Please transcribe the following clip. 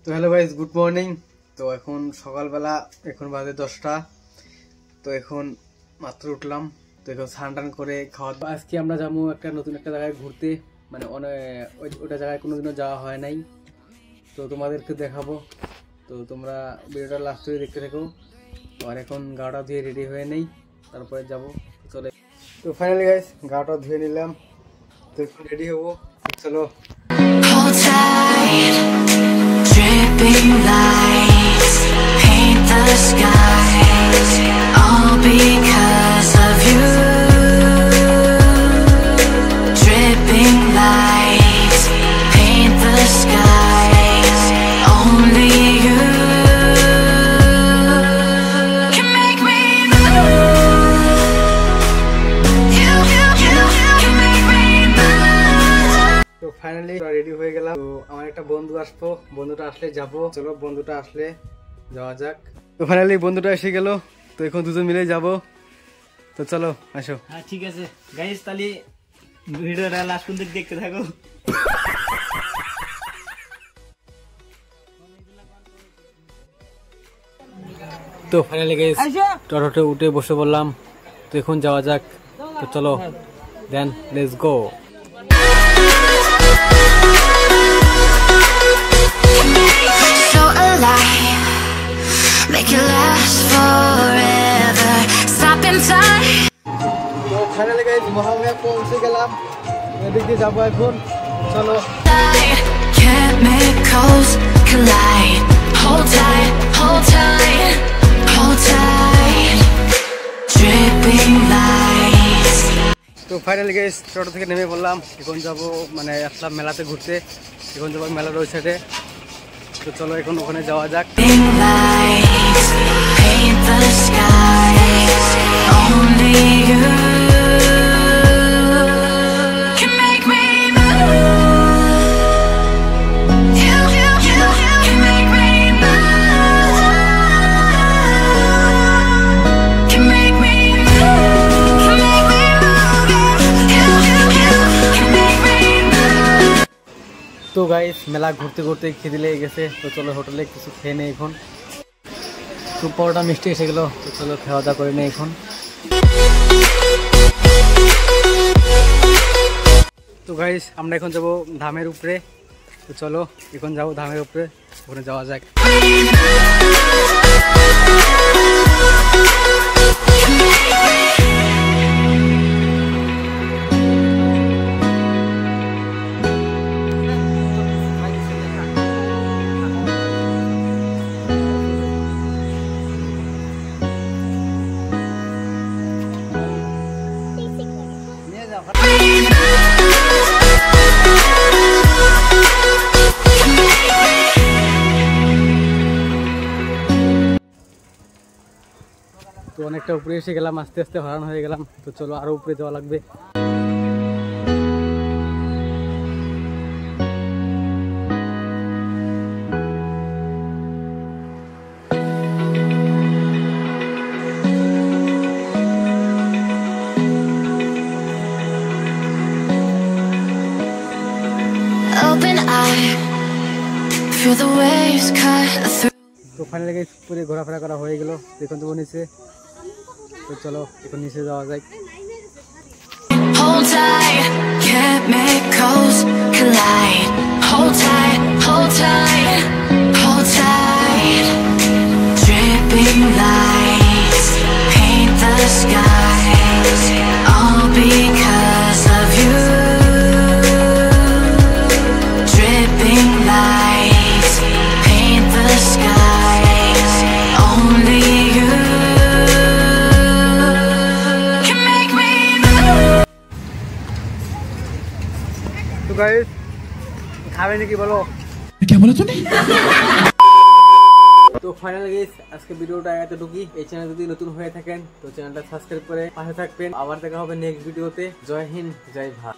তো hello guys, good morning. তো এখন সকালবেলা, এখন বাজে 10টা। তো এখন মাত্র উঠলাম। তো এখন স্নান টান করে খাওয়া। আজকে আমরা যাবো একটা নতুন একটা জায়গায় ঘুরতে, মানে ওটা জায়গায় কোনোদিনও যাওয়া হয় নাই। তো তোমাদেরকে দেখাবো। তো তোমরা ভিডিওটা লাস্ট থেকে দেখতে থাকো। আর এখন গাটা ধুয়ে রেডি হয়ে নেই, তারপরে যাব। চলে, তো ফাইনালি গাইস গাটা ধুয়ে নিলাম। তো এখন রেডি হবো, চলো। Dripping lights paint the skies, all because of you. Dripping lights paint the skies, only you can make me move. You can make me move. তো ফাইনালি রেডি হয়ে গেলাম। তো আমার একটা বন্ধু আসবো, বন্ধুটা আসলে যাব। চলো, বন্ধুটা আসলে যাওয়া যাক। তো ফাইনালি বন্ধুটা এসে গেল। তো এখন দুজন মিলে যাব। তো চলো, আসো। হ্যাঁ ঠিক আছে গাইস, তাহলে ভিডিওটা লাস্ট পর্যন্ত দেখতে থাকো। তো ফাইনালি গাইস টোটোতে উঠে বসে বললাম। তো এখন যাওয়া যাক। তো চলো, then let's go. So alive, make it last forever. Stop in time. তো ফাইনালি গাইস মহামায়া পৌঁছে গেলাম। এদিক দিয়ে যাবো এখন। চলো। Chemicals collide. Hold tight, hold tight, hold tight. Dripping lights. তো ফাইনালি গাইস টোটো থেকে নেমে বললাম এখন যাবো, মানে আসলাম মেলাতে ঘুরতে। এখন যাবো মেলার ওই সাইডে। তো চলো এখন ওখানে যাওয়া যাক। Dripping lights paint the skies. Only you can make me move. You can make me move. Can make me move. Can make me move. You can make me move. তো গাইস মেলা ঘুরতে ঘুরতে খিদে লেগে গেছে। তো চলো হোটেলে কিছু খেয়ে নেই এখন। তো পরোটা মিষ্টি এসে গেলো। তো চলো খাওয়া দাওয়া করে নেই এখন। তো গাইস আমরা এখন যাবো ধামের উপরে। তো চলো এখন যাবো ধামের উপরে, ওখানে যাওয়া যাক। তো অনেকটা উপরে এসে গেলাম, আস্তে আস্তে হরান হয়ে গেলাম। তো চলো আরো উপরে যাওয়া লাগবে। Open eye, feel the waves cut through. তো ফাইনালি গাইস পুরো ঘোরাফেরা করা হয়ে গেল। এখন তো নিচে। তো চলো এখন নিচে যাওয়া যায়। Hold tight, chemicals collide. Hold tight, hold tight, hold tight. Dripping lights paint the skies, all because of you. Dripping lights paint the skies, only you can make me move. তো গাইস খাবে নাকি বলো? क्या बोला तूने? তো final guys আজকে ভিডিওটা এতটুকুই। এই চ্যানেল যদি নতুন হয়ে থাকেন তো চ্যানেলটা সাবস্ক্রাইব করে পাশে থাকবেন। আবার দেখা হবে নেক্সট ভিডিওতে। জয় হিন্দ, জয় ভারত।